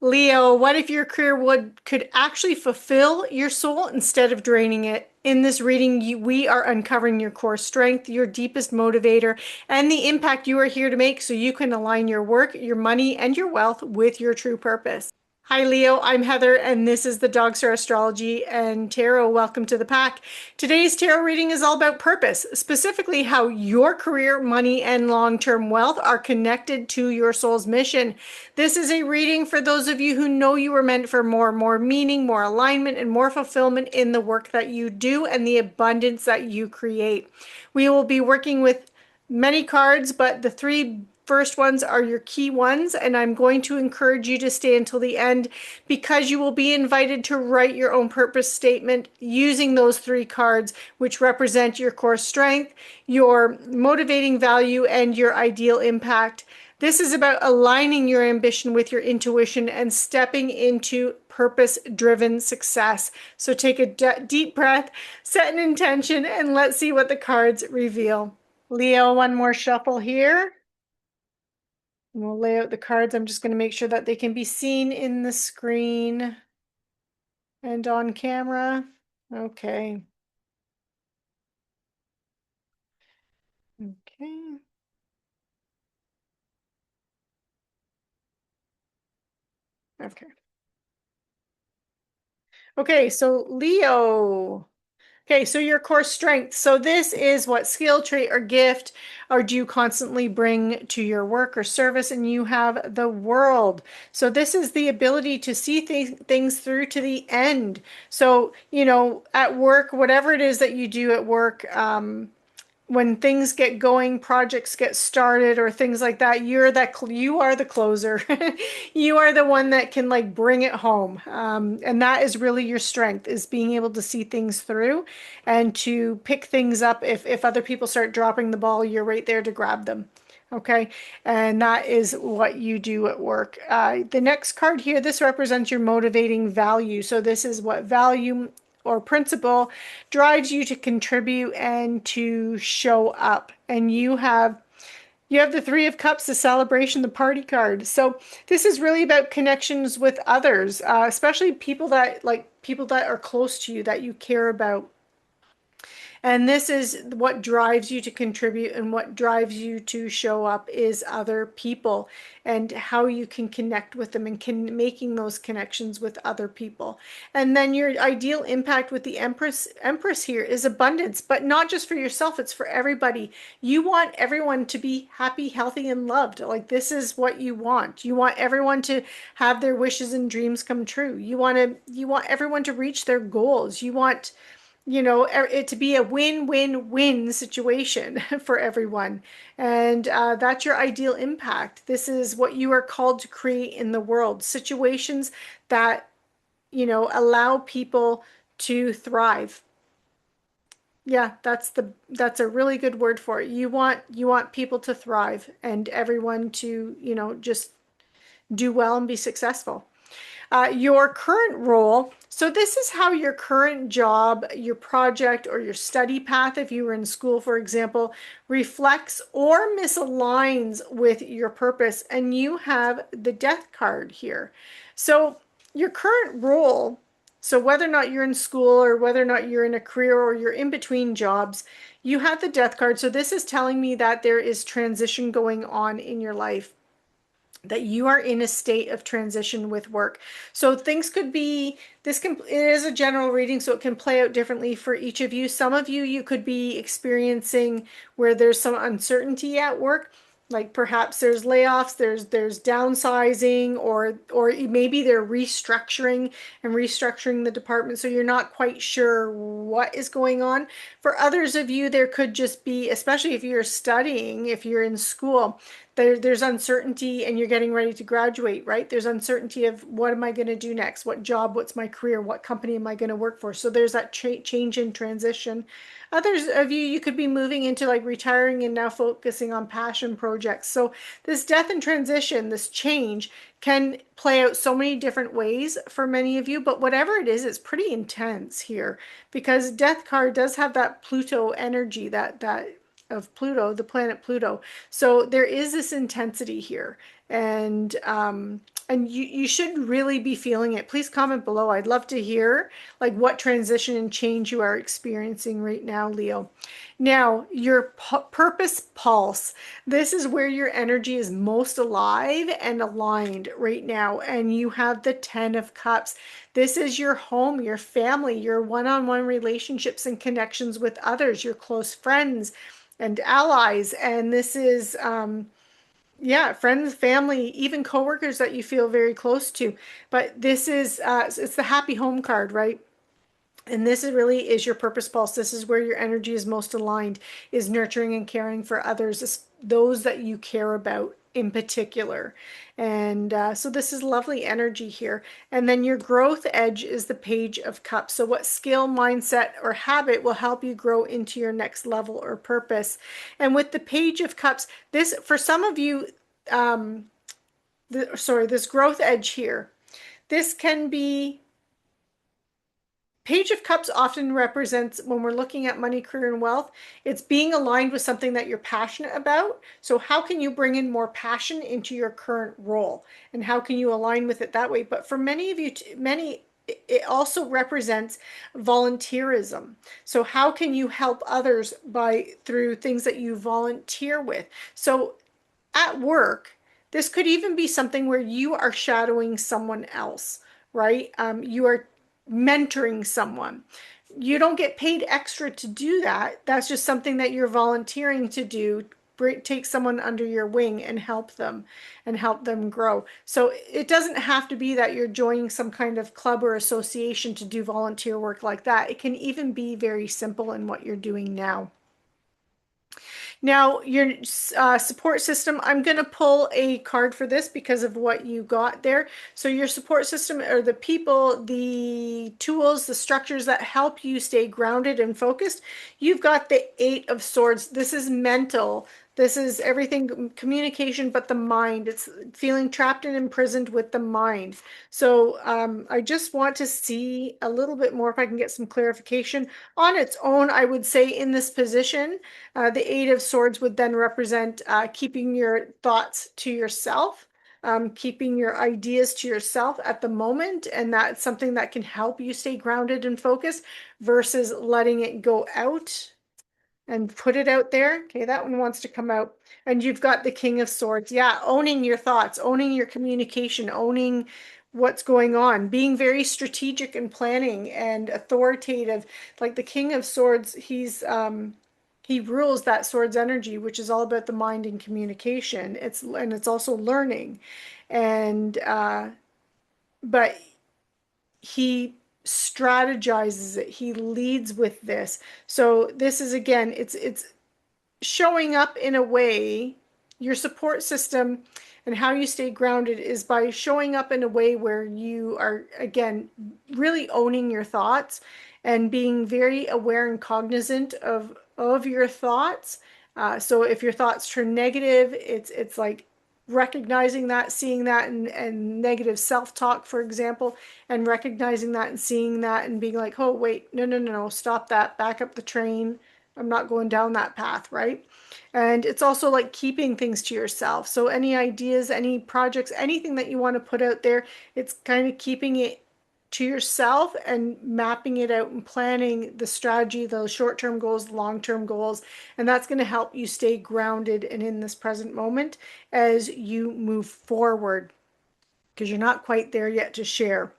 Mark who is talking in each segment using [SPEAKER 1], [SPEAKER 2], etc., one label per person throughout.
[SPEAKER 1] Leo, what if your career could actually fulfill your soul instead of draining it? In this reading, we are uncovering your core strength, your deepest motivator, and the impact you are here to make so you can align your work, your money, and your wealth with your true purpose. Hi, Leo. I'm Heather, and this is the Dogstar Astrology and Tarot. Welcome to the pack. Today's tarot reading is all about purpose, specifically how your career, money, and long-term wealth are connected to your soul's mission. This is a reading for those of you who know you were meant for more meaning, more alignment, and more fulfillment in the work that you do and the abundance that you create. We will be working with many cards, but the three first ones are your key ones, and I'm going to encourage you to stay until the end because you will be invited to write your own purpose statement using those three cards, which represent your core strength, your motivating value, and your ideal impact. This is about aligning your ambition with your intuition and stepping into purpose-driven success. So take a deep breath, set an intention, and let's see what the cards reveal. Leo, one more shuffle here. And we'll lay out the cards. I'm just going to make sure that they can be seen in the screen and on camera. Okay. Okay. Okay. Okay, so Leo. Okay, so your core strength. So this is what skill, trait, or gift, or do you constantly bring to your work or service? And you have the world. So this is the ability to see things through to the end. So, at work, whatever it is that you do at work, when things get going, projects get started or things like that, you are the closer. You are the one that can like bring it home. And that is really your strength, is being able to see things through and to pick things up. If other people start dropping the ball, you're right there to grab them. Okay, and that is what you do at work. The next card here, this represents your motivating value. So this is what value or principle drives you to contribute and to show up. And you have the Three of Cups, the celebration, the party card. So this is really about connections with others, especially people that are close to you, that you care about. And this is what drives you to contribute, and what drives you to show up is other people and how you can connect with them and making those connections with other people. And then your ideal impact with the Empress here is abundance, but not just for yourself, it's for everybody. You want everyone to be happy, healthy, and loved. Like, this is what you want. You want everyone to have their wishes and dreams come true. You want everyone to reach their goals. You want it to be a win-win-win situation for everyone. And that's your ideal impact. This is what you are called to create in the world. Situations that, allow people to thrive. Yeah, that's a really good word for it. You want people to thrive and everyone to, just do well and be successful. Your current role. So this is how your current job, your project, or your study path, if you were in school, for example, reflects or misaligns with your purpose. And you have the Death card here. So your current role, so whether or not you're in school or whether or not you're in a career or you're in between jobs, you have the Death card. So this is telling me that there is transition going on in your life, that you are in a state of transition with work. So things could be, it is a general reading, so it can play out differently for each of you. Some of you could be experiencing where there's some uncertainty at work, like perhaps there's layoffs, there's downsizing, or maybe they're restructuring the department, so you're not quite sure what is going on. For others of you, there could just be, especially if you're studying, if you're in school, there's uncertainty and you're getting ready to graduate, right? There's uncertainty of what am I going to do next? What job? What's my career? What company am I going to work for? So there's that change in transition. Others of you could be moving into like retiring and now focusing on passion projects. So this death and transition, this change can play out so many different ways for many of you, but whatever it is, it's pretty intense here because Death card does have that Pluto energy, that of Pluto, the planet Pluto. So there is this intensity here. And And you should really be feeling it. Please comment below. I'd love to hear like what transition and change you are experiencing right now, Leo. Now, your purpose pulse. This is where your energy is most alive and aligned right now. And you have the 10 of Cups. This is your home, your family, your one-on-one relationships and connections with others, your close friends and allies. And this is yeah, friends, family, even coworkers that you feel very close to. But this is it's the happy home card, right? And this is really is your purpose pulse. This is where your energy is most aligned, is nurturing and caring for others, those that you care about in particular. And so this is lovely energy here. And then your growth edge is the Page of Cups. So what skill, mindset, or habit will help you grow into your next level or purpose? And with the Page of Cups, this, for some of you, this growth edge here, this can be Page of Cups often represents when we're looking at money, career, and wealth, it's being aligned with something that you're passionate about. So how can you bring in more passion into your current role? And how can you align with it that way? But for many of you, it also represents volunteerism. So how can you help others through things that you volunteer with? So at work, this could even be something where you are shadowing someone else, right? You are mentoring someone. You don't get paid extra to do that. That's just something that you're volunteering to do. Take someone under your wing and help them grow. So it doesn't have to be that you're joining some kind of club or association to do volunteer work like that. It can even be very simple in what you're doing now. Now, your support system, I'm going to pull a card for this because of what you got there. So your support system are the people, the tools, the structures that help you stay grounded and focused. You've got the Eight of Swords. This is mental. This is everything communication, but the mind. It's feeling trapped and imprisoned with the mind. So I just want to see a little bit more if I can get some clarification. On its own, I would say in this position, the Eight of Swords would then represent keeping your thoughts to yourself, keeping your ideas to yourself at the moment, and that's something that can help you stay grounded and focused versus letting it go out and put it out there. Okay, that one wants to come out. And you've got the King of Swords. Yeah, owning your thoughts, owning your communication, owning what's going on, being very strategic and planning and authoritative. Like the King of Swords, he rules that sword's energy, which is all about the mind and communication. It's also learning. And but he strategizes it. He leads with this. So this is again, it's showing up in a way, your support system and how you stay grounded is by showing up in a way where you are, again, really owning your thoughts and being very aware and cognizant of your thoughts. So if your thoughts turn negative, it's like recognizing that, seeing that, and negative self-talk, for example, and recognizing that and seeing that and being like, oh, wait, no, no, no, no, stop that, back up the train. I'm not going down that path, right? And it's also like keeping things to yourself. So any ideas, any projects, anything that you want to put out there, it's kind of keeping it to yourself and mapping it out and planning the strategy, those short-term goals, long-term goals. And that's going to help you stay grounded and in this present moment as you move forward because you're not quite there yet to share.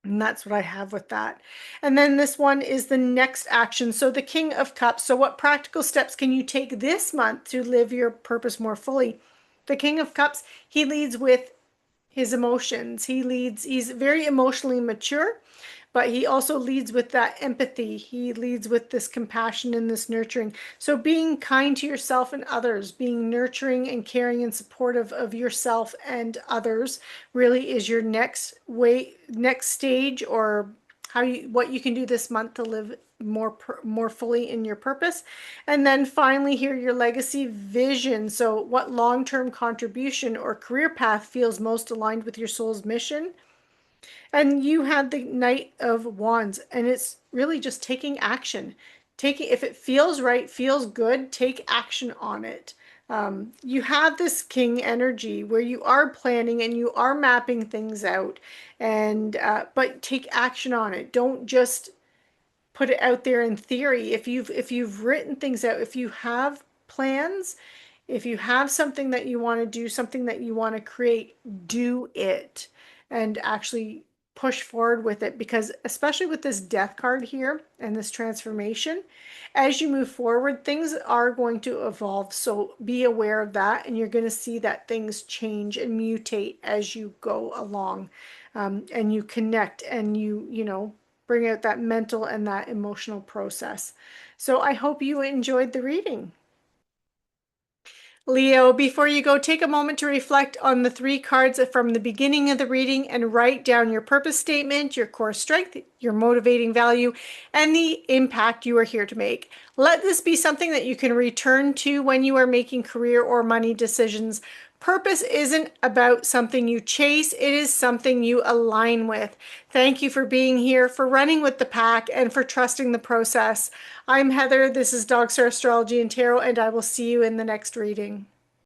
[SPEAKER 1] And that's what I have with that. And then this one is the next action. So the King of Cups. So what practical steps can you take this month to live your purpose more fully? The King of Cups, he leads with his emotions. He's very emotionally mature, but he also leads with that empathy. He leads with this compassion and this nurturing. So being kind to yourself and others, being nurturing and caring and supportive of yourself and others really is your next stage, or what you can do this month to live more fully in your purpose. And then finally here, your legacy vision. So what long-term contribution or career path feels most aligned with your soul's mission? And you had the Knight of Wands, and it's really just taking action. If it feels right, feels good, take action on it. You have this king energy where you are planning and you are mapping things out, and but take action on it. Don't just put it out there in theory. If you've written things out, if you have plans, if you have something that you want to do, something that you want to create, do it and actually push forward with it, because especially with this death card here and this transformation, as you move forward, things are going to evolve. So be aware of that, and you're going to see that things change and mutate as you go along, and you connect and you bring out that mental and that emotional process. So I hope you enjoyed the reading. Leo, before you go, take a moment to reflect on the three cards from the beginning of the reading and write down your purpose statement, your core strength, your motivating value, and the impact you are here to make. Let this be something that you can return to when you are making career or money decisions. Purpose isn't about something you chase, it is something you align with. Thank you for being here, for running with the pack, and for trusting the process. I'm Heather. This is Dogstar Astrology and Tarot, and I will see you in the next reading.